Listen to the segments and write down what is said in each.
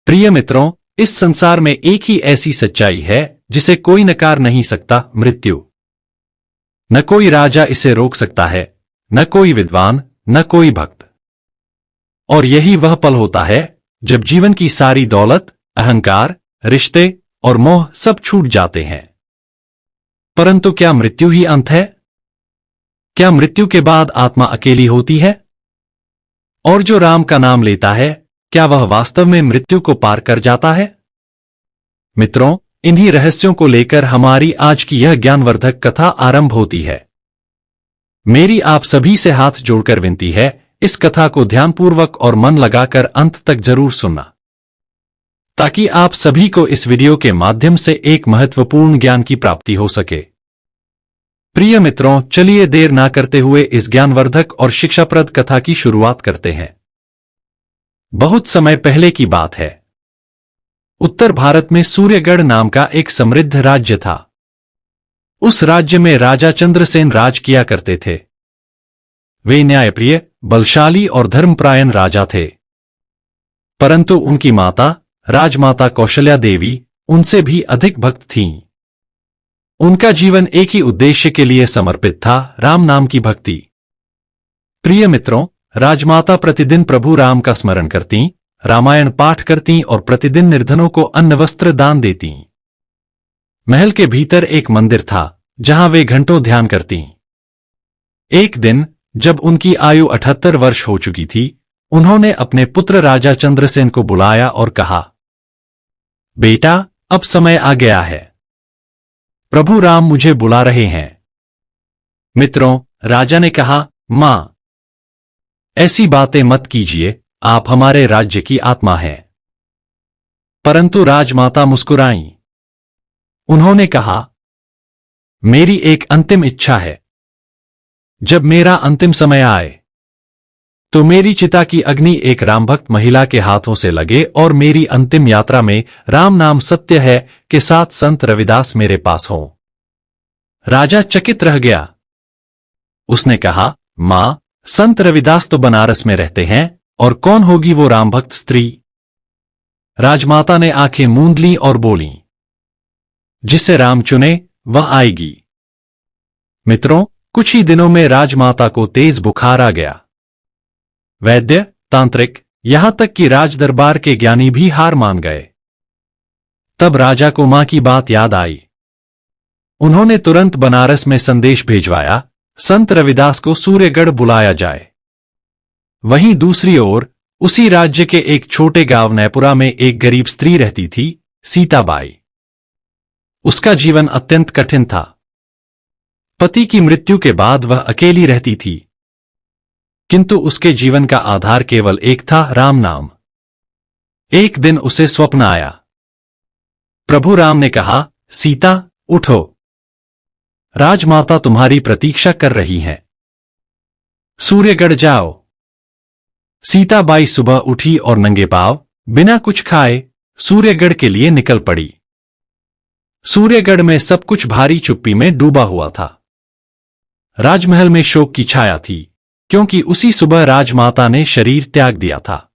प्रिय मित्रों, इस संसार में एक ही ऐसी सच्चाई है जिसे कोई नकार नहीं सकता, मृत्यु। न कोई राजा इसे रोक सकता है, न कोई विद्वान, न कोई भक्त। और यही वह पल होता है जब जीवन की सारी दौलत, अहंकार, रिश्ते और मोह सब छूट जाते हैं। परंतु क्या मृत्यु ही अंत है? क्या मृत्यु के बाद आत्मा अकेली होती है? और जो राम का नाम लेता है, क्या वह वास्तव में मृत्यु को पार कर जाता है? मित्रों, इन्हीं रहस्यों को लेकर हमारी आज की यह ज्ञानवर्धक कथा आरंभ होती है। मेरी आप सभी से हाथ जोड़कर विनती है, इस कथा को ध्यानपूर्वक और मन लगाकर अंत तक जरूर सुनना, ताकि आप सभी को इस वीडियो के माध्यम से एक महत्वपूर्ण ज्ञान की प्राप्ति हो सके। प्रिय मित्रों, चलिए देर ना करते हुए इस ज्ञानवर्धक और शिक्षाप्रद कथा की शुरुआत करते हैं। बहुत समय पहले की बात है। उत्तर भारत में सूर्यगढ़ नाम का एक समृद्ध राज्य था। उस राज्य में राजा चंद्रसेन राज किया करते थे। वे न्यायप्रिय, बलशाली और धर्मपरायण राजा थे। परंतु उनकी माता, राजमाता कौशल्या देवी, उनसे भी अधिक भक्त थीं। उनका जीवन एक ही उद्देश्य के लिए समर्पित था, राम नाम की भक्ति। प्रिय मित्रों, राजमाता प्रतिदिन प्रभु राम का स्मरण करतीं, रामायण पाठ करतीं और प्रतिदिन निर्धनों को अन्न वस्त्र दान देतीं। महल के भीतर एक मंदिर था जहां वे घंटों ध्यान करतीं। एक दिन जब उनकी आयु 78 वर्ष हो चुकी थी, उन्होंने अपने पुत्र राजा चंद्रसेन को बुलाया और कहा, बेटा, अब समय आ गया है। प्रभु राम मुझे बुला रहे हैं। मित्रों, राजा ने कहा, मां, ऐसी बातें मत कीजिए, आप हमारे राज्य की आत्मा हैं। परंतु राजमाता मुस्कुराईं। उन्होंने कहा, मेरी एक अंतिम इच्छा है। जब मेरा अंतिम समय आए तो मेरी चिता की अग्नि एक रामभक्त महिला के हाथों से लगे और मेरी अंतिम यात्रा में राम नाम सत्य है के साथ संत रविदास मेरे पास हों। राजा चकित रह गया। उसने कहा, मां, संत रविदास तो बनारस में रहते हैं, और कौन होगी वो रामभक्त स्त्री? राजमाता ने आंखें मूंद लीं और बोलीं, जिसे राम चुने वह आएगी। मित्रों, कुछ ही दिनों में राजमाता को तेज बुखार आ गया। वैद्य, तांत्रिक, यहां तक कि राजदरबार के ज्ञानी भी हार मान गए। तब राजा को मां की बात याद आई। उन्होंने तुरंत बनारस में संदेश भेजवाया, संत रविदास को सूर्यगढ़ बुलाया जाए। वहीं दूसरी ओर उसी राज्य के एक छोटे गांव नैपुरा में एक गरीब स्त्री रहती थी, सीताबाई। उसका जीवन अत्यंत कठिन था। पति की मृत्यु के बाद वह अकेली रहती थी, किंतु उसके जीवन का आधार केवल एक था, राम नाम। एक दिन उसे स्वप्न आया। प्रभु राम ने कहा, सीता, उठो, राजमाता तुम्हारी प्रतीक्षा कर रही हैं। सूर्यगढ़ जाओ। सीताबाई सुबह उठी और नंगे पांव, बिना कुछ खाए, सूर्यगढ़ के लिए निकल पड़ी। सूर्यगढ़ में सब कुछ भारी चुप्पी में डूबा हुआ था। राजमहल में शोक की छाया थी, क्योंकि उसी सुबह राजमाता ने शरीर त्याग दिया था।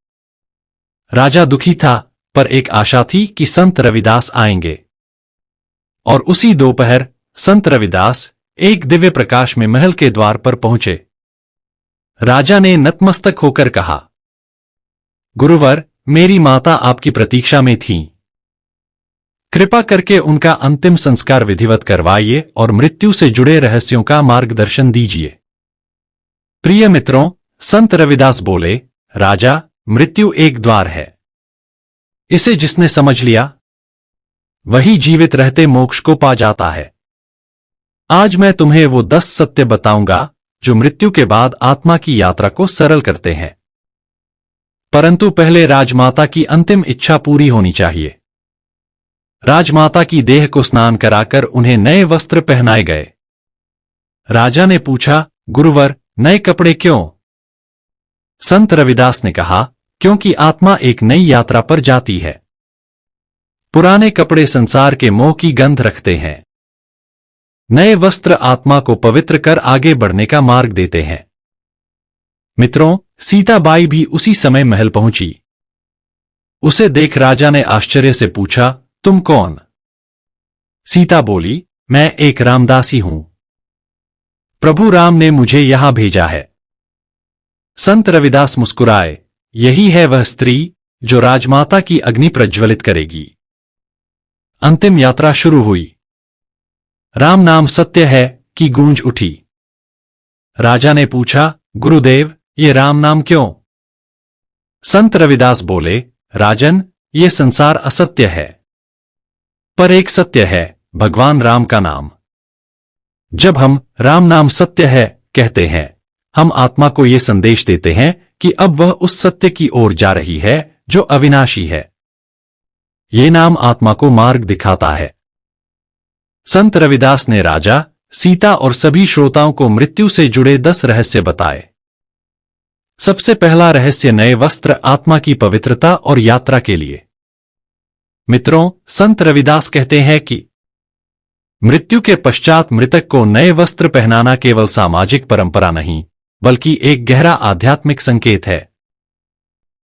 राजा दुखी था, पर एक आशा थी कि संत रविदास आएंगे। और उसी दोपहर संत रविदास एक दिव्य प्रकाश में महल के द्वार पर पहुंचे। राजा ने नतमस्तक होकर कहा, गुरुवर, मेरी माता आपकी प्रतीक्षा में थीं। कृपा करके उनका अंतिम संस्कार विधिवत करवाइए और मृत्यु से जुड़े रहस्यों का मार्गदर्शन दीजिए। प्रिय मित्रों, संत रविदास बोले, राजा, मृत्यु एक द्वार है। इसे जिसने समझ लिया, वही जीवित रहते मोक्ष को पा जाता है। आज मैं तुम्हें वो 10 सत्य बताऊंगा जो मृत्यु के बाद आत्मा की यात्रा को सरल करते हैं। परंतु पहले राजमाता की अंतिम इच्छा पूरी होनी चाहिए। राजमाता की देह को स्नान कराकर उन्हें नए वस्त्र पहनाए गए। राजा ने पूछा, गुरुवर, नए कपड़े क्यों? संत रविदास ने कहा, क्योंकि आत्मा एक नई यात्रा पर जाती है। पुराने कपड़े संसार के मोह की गंध रखते हैं। नए वस्त्र आत्मा को पवित्र कर आगे बढ़ने का मार्ग देते हैं। मित्रों, सीताबाई भी उसी समय महल पहुंची। उसे देख राजा ने आश्चर्य से पूछा, तुम कौन? सीता बोली, मैं एक रामदासी हूं। प्रभु राम ने मुझे यहां भेजा है। संत रविदास मुस्कुराए, यही है वह स्त्री जो राजमाता की अग्नि प्रज्वलित करेगी। अंतिम यात्रा शुरू हुई। राम नाम सत्य है की गूंज उठी। राजा ने पूछा, गुरुदेव, ये राम नाम क्यों? संत रविदास बोले, राजन, ये संसार असत्य है, पर एक सत्य है, भगवान राम का नाम। जब हम राम नाम सत्य है कहते हैं, हम आत्मा को ये संदेश देते हैं कि अब वह उस सत्य की ओर जा रही है जो अविनाशी है। ये नाम आत्मा को मार्ग दिखाता है। संत रविदास ने राजा, सीता और सभी श्रोताओं को मृत्यु से जुड़े 10 रहस्य बताए। सबसे पहला रहस्य नए वस्त्र आत्मा की पवित्रता और यात्रा के लिए। मित्रों, संत रविदास कहते हैं कि मृत्यु के पश्चात मृतक को नए वस्त्र पहनाना केवल सामाजिक परंपरा नहीं, बल्कि एक गहरा आध्यात्मिक संकेत है।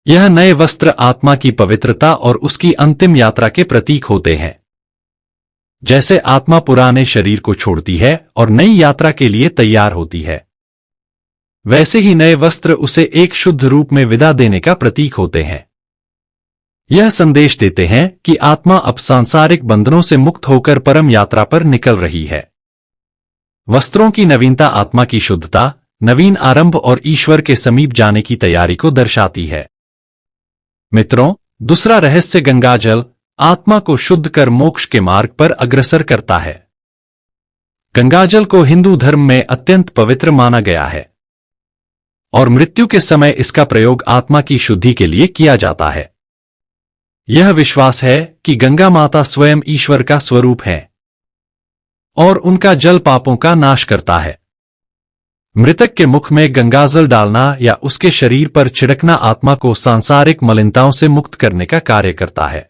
यह नए वस्त्र आत्मा की पवित्रता और उसकी अंतिम यात्रा के प्रतीक होते हैं। जैसे आत्मा पुराने शरीर को छोड़ती है और नई यात्रा के लिए तैयार होती है, वैसे ही नए वस्त्र उसे एक शुद्ध रूप में विदा देने का प्रतीक होते हैं। यह संदेश देते हैं कि आत्मा अब सांसारिक बंधनों से मुक्त होकर परम यात्रा पर निकल रही है। वस्त्रों की नवीनता आत्मा की शुद्धता, नवीन आरंभ और ईश्वर के समीप जाने की तैयारी को दर्शाती है। मित्रों, दूसरा रहस्य गंगाजल आत्मा को शुद्ध कर मोक्ष के मार्ग पर अग्रसर करता है। गंगाजल को हिंदू धर्म में अत्यंत पवित्र माना गया है और मृत्यु के समय इसका प्रयोग आत्मा की शुद्धि के लिए किया जाता है। यह विश्वास है कि गंगा माता स्वयं ईश्वर का स्वरूप है और उनका जल पापों का नाश करता है। मृतक के मुख में गंगाजल डालना या उसके शरीर पर छिड़कना आत्मा को सांसारिक मलिनताओं से मुक्त करने का कार्य करता है।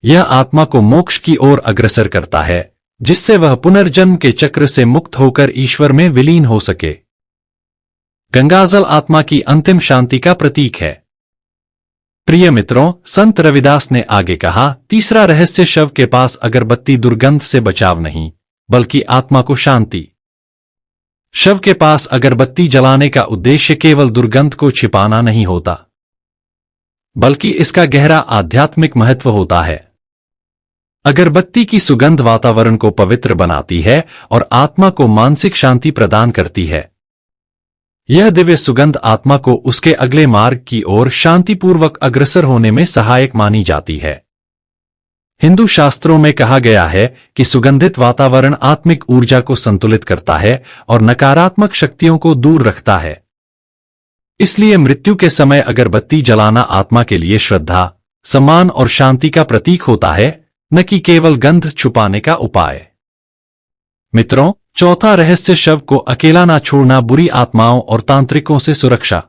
यह आत्मा को मोक्ष की ओर अग्रसर करता है, जिससे वह पुनर्जन्म के चक्र से मुक्त होकर ईश्वर में विलीन हो सके। गंगाजल आत्मा की अंतिम शांति का प्रतीक है। प्रिय मित्रों, संत रविदास ने आगे कहा, तीसरा रहस्य शव के पास अगरबत्ती दुर्गंध से बचाव नहीं, बल्कि आत्मा को शांति। शव के पास अगरबत्ती जलाने का उद्देश्य केवल दुर्गंध को छिपाना नहीं होता, बल्कि इसका गहरा आध्यात्मिक महत्व होता है। अगरबत्ती की सुगंध वातावरण को पवित्र बनाती है और आत्मा को मानसिक शांति प्रदान करती है। यह दिव्य सुगंध आत्मा को उसके अगले मार्ग की ओर शांतिपूर्वक अग्रसर होने में सहायक मानी जाती है। हिंदू शास्त्रों में कहा गया है कि सुगंधित वातावरण आत्मिक ऊर्जा को संतुलित करता है और नकारात्मक शक्तियों को दूर रखता है। इसलिए मृत्यु के समय अगरबत्ती जलाना आत्मा के लिए श्रद्धा, सम्मान और शांति का प्रतीक होता है, न कि केवल गंध छुपाने का उपाय। मित्रों, चौथा रहस्य शव को अकेला ना छोड़ना, बुरी आत्माओं और तांत्रिकों से सुरक्षा।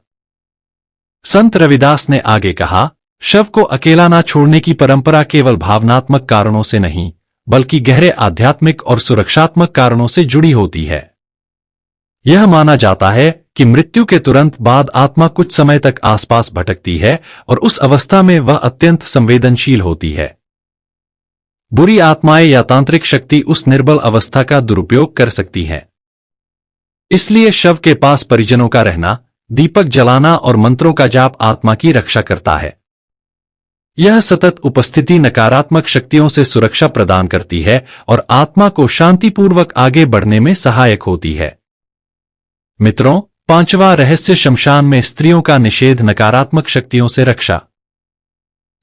संत रविदास ने आगे कहा, शव को अकेला ना छोड़ने की परंपरा केवल भावनात्मक कारणों से नहीं, बल्कि गहरे आध्यात्मिक और सुरक्षात्मक कारणों से जुड़ी होती है। यह माना जाता है कि मृत्यु के तुरंत बाद आत्मा कुछ समय तक आसपास भटकती है और उस अवस्था में वह अत्यंत संवेदनशील होती है। बुरी आत्माएं या तांत्रिक शक्ति उस निर्बल अवस्था का दुरुपयोग कर सकती है। इसलिए शव के पास परिजनों का रहना, दीपक जलाना और मंत्रों का जाप आत्मा की रक्षा करता है। यह सतत उपस्थिति नकारात्मक शक्तियों से सुरक्षा प्रदान करती है और आत्मा को शांतिपूर्वक आगे बढ़ने में सहायक होती है। मित्रों, पांचवा रहस्य शमशान में स्त्रियों का निषेध, नकारात्मक शक्तियों से रक्षा।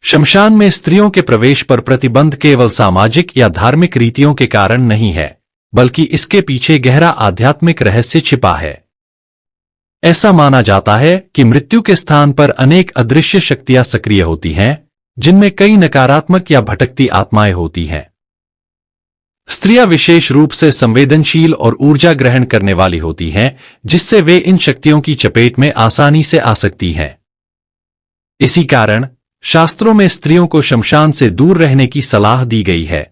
शमशान में स्त्रियों के प्रवेश पर प्रतिबंध केवल सामाजिक या धार्मिक रीतियों के कारण नहीं है, बल्कि इसके पीछे गहरा आध्यात्मिक रहस्य छिपा है। ऐसा माना जाता है कि मृत्यु के स्थान पर अनेक अदृश्य शक्तियां सक्रिय होती हैं, जिनमें कई नकारात्मक या भटकती आत्माएं होती हैं। स्त्रियां विशेष रूप से संवेदनशील और ऊर्जा ग्रहण करने वाली होती हैं, जिससे वे इन शक्तियों की चपेट में आसानी से आ सकती हैं। इसी कारण शास्त्रों में स्त्रियों को शमशान से दूर रहने की सलाह दी गई है,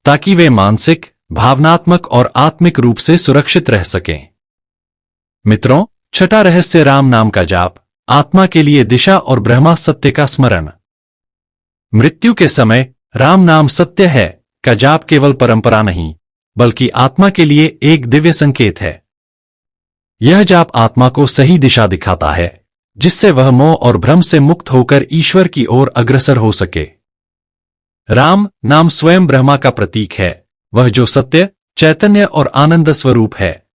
ताकि वे मानसिक, भावनात्मक और आत्मिक रूप से सुरक्षित रह सकें। मित्रों, छठा रहस्य राम नाम का जाप, आत्मा के लिए दिशा और ब्रह्मा सत्य का स्मरण। मृत्यु के समय राम नाम सत्य है का जाप केवल परंपरा नहीं, बल्कि आत्मा के लिए एक दिव्य संकेत है। यह जाप आत्मा को सही दिशा दिखाता है, जिससे वह मोह और भ्रम से मुक्त होकर ईश्वर की ओर अग्रसर हो सके। राम नाम स्वयं ब्रह्मा का प्रतीक है, वह जो सत्य, चैतन्य और आनंद स्वरूप है।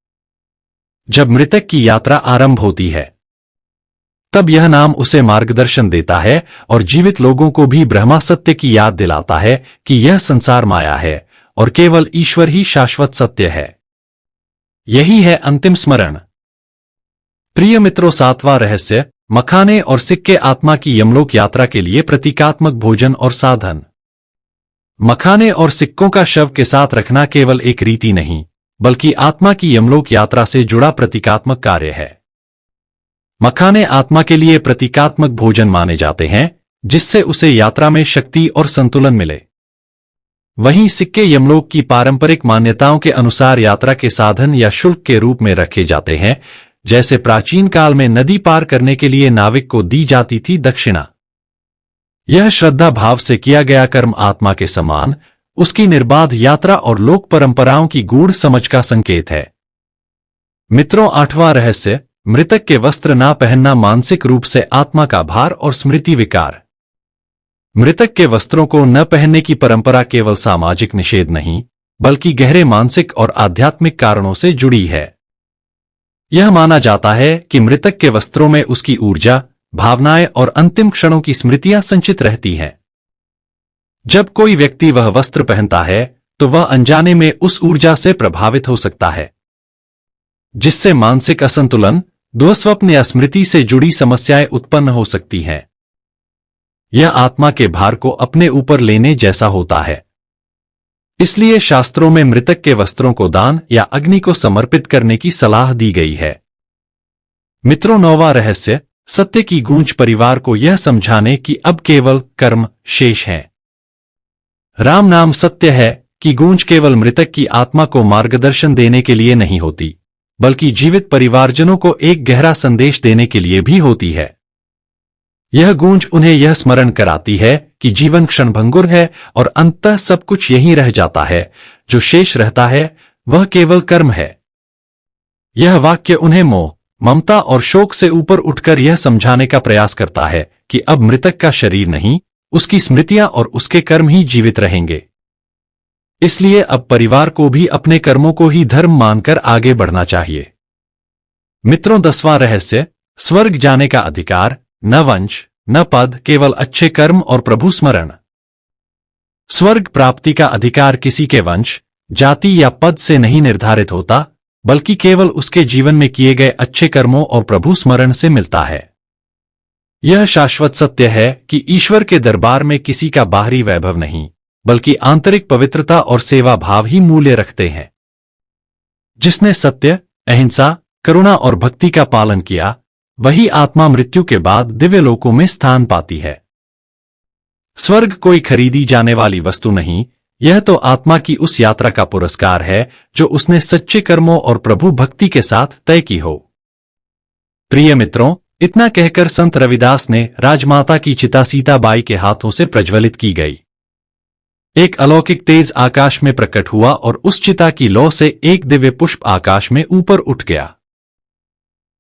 जब मृतक की यात्रा आरंभ होती है, तब यह नाम उसे मार्गदर्शन देता है और जीवित लोगों को भी ब्रह्मा सत्य की याद दिलाता है कि यह संसार माया है और केवल ईश्वर ही शाश्वत सत्य है। यही है अंतिम स्मरण। प्रिय मित्रों, 7वां रहस्य, मखाने और सिक्के आत्मा की यमलोक यात्रा के लिए प्रतीकात्मक भोजन और साधन। मखाने और सिक्कों का शव के साथ रखना केवल एक रीति नहीं, बल्कि आत्मा की यमलोक यात्रा से जुड़ा प्रतीकात्मक कार्य है। मखाने आत्मा के लिए प्रतीकात्मक भोजन माने जाते हैं, जिससे उसे यात्रा में शक्ति और संतुलन मिले। वहीं सिक्के यमलोक की पारंपरिक मान्यताओं के अनुसार यात्रा के साधन या शुल्क के रूप में रखे जाते हैं, जैसे प्राचीन काल में नदी पार करने के लिए नाविक को दी जाती थी दक्षिणा। यह श्रद्धा भाव से किया गया कर्म आत्मा के समान, उसकी निर्बाध यात्रा और लोक परंपराओं की गूढ़ समझ का संकेत है। मित्रों, 8वां रहस्य, मृतक के वस्त्र ना पहनना मानसिक रूप से आत्मा का भार और स्मृति विकार। मृतक के वस्त्रों को न पहनने की परंपरा केवल सामाजिक निषेध नहीं, बल्कि गहरे मानसिक और आध्यात्मिक कारणों से जुड़ी है। यह माना जाता है कि मृतक के वस्त्रों में उसकी ऊर्जा, भावनाएं और अंतिम क्षणों की स्मृतियां संचित रहती हैं। जब कोई व्यक्ति वह वस्त्र पहनता है, तो वह अनजाने में उस ऊर्जा से प्रभावित हो सकता है, जिससे मानसिक असंतुलन, दुःस्वप्न या स्मृति से जुड़ी समस्याएं उत्पन्न हो सकती हैं। यह आत्मा के भार को अपने ऊपर लेने जैसा होता है। इसलिए शास्त्रों में मृतक के वस्त्रों को दान या अग्नि को समर्पित करने की सलाह दी गई है। मित्रों, 9वां रहस्य, सत्य की गूंज परिवार को यह समझाने कि अब केवल कर्म शेष हैं। राम नाम सत्य है कि गूंज केवल मृतक की आत्मा को मार्गदर्शन देने के लिए नहीं होती, बल्कि जीवित परिवारजनों को एक गहरा संदेश देने के लिए भी होती है। यह गूंज उन्हें यह स्मरण कराती है कि जीवन क्षणभंगुर है और अंततः सब कुछ यहीं रह जाता है, जो शेष रहता है वह केवल कर्म है। यह वाक्य उन्हें मोह, ममता और शोक से ऊपर उठकर यह समझाने का प्रयास करता है कि अब मृतक का शरीर नहीं, उसकी स्मृतियां और उसके कर्म ही जीवित रहेंगे। इसलिए अब परिवार को भी अपने कर्मों को ही धर्म मानकर आगे बढ़ना चाहिए। मित्रों, 10वां रहस्य, स्वर्ग जाने का अधिकार, न वंश न पद, केवल अच्छे कर्म और प्रभु स्मरण। स्वर्ग प्राप्ति का अधिकार किसी के वंश, जाति या पद से नहीं निर्धारित होता, बल्कि केवल उसके जीवन में किए गए अच्छे कर्मों और प्रभु स्मरण से मिलता है। यह शाश्वत सत्य है कि ईश्वर के दरबार में किसी का बाहरी वैभव नहीं, बल्कि आंतरिक पवित्रता और सेवा भाव ही मूल्य रखते हैं। जिसने सत्य, अहिंसा, करुणा और भक्ति का पालन किया, वही आत्मा मृत्यु के बाद दिव्य लोकों में स्थान पाती है। स्वर्ग कोई खरीदी जाने वाली वस्तु नहीं, यह तो आत्मा की उस यात्रा का पुरस्कार है जो उसने सच्चे कर्मों और प्रभु भक्ति के साथ तय की हो। प्रिय मित्रों, इतना कहकर संत रविदास ने राजमाता की चिता सीताबाई के हाथों से प्रज्वलित की गई। एक अलौकिक तेज आकाश में प्रकट हुआ और उस चिता की लौ से एक दिव्य पुष्प आकाश में ऊपर उठ गया।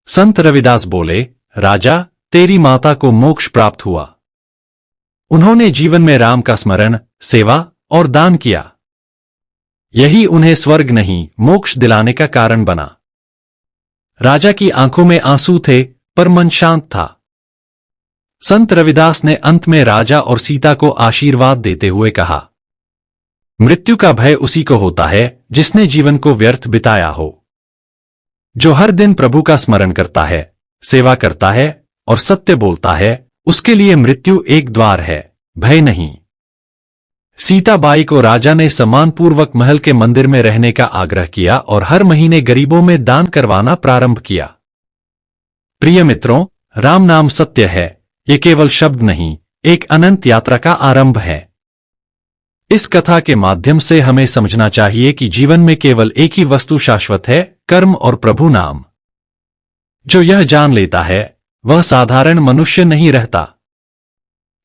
संत रविदास बोले, राजा, तेरी माता को मोक्ष प्राप्त हुआ। उन्होंने जीवन में राम का स्मरण, सेवा और दान किया। यही उन्हें स्वर्ग नहीं, मोक्ष दिलाने का कारण बना। राजा की आंखों में आंसू थे, पर मन शांत था। संत रविदास ने अंत में राजा और सीता को आशीर्वाद देते हुए कहा, मृत्यु का भय उसी को होता है जिसने जीवन को व्यर्थ बिताया हो। जो हर दिन प्रभु का स्मरण करता है, सेवा करता है और सत्य बोलता है, उसके लिए मृत्यु एक द्वार है, भय नहीं। सीताबाई को राजा ने सम्मानपूर्वक महल के मंदिर में रहने का आग्रह किया और हर महीने गरीबों में दान करवाना प्रारंभ किया। प्रिय मित्रों, राम नाम सत्य है, ये केवल शब्द नहीं, एक अनंत यात्रा का आरंभ है। इस कथा के माध्यम से हमें समझना चाहिए कि जीवन में केवल एक ही वस्तु शाश्वत है, कर्म और प्रभु नाम। जो यह जान लेता है, वह साधारण मनुष्य नहीं रहता।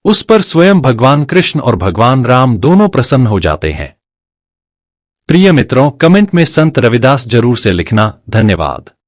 उस पर स्वयं भगवान कृष्ण और भगवान राम दोनों प्रसन्न हो जाते हैं। प्रिय मित्रों, कमेंट में संत रविदास जरूर से लिखना। धन्यवाद।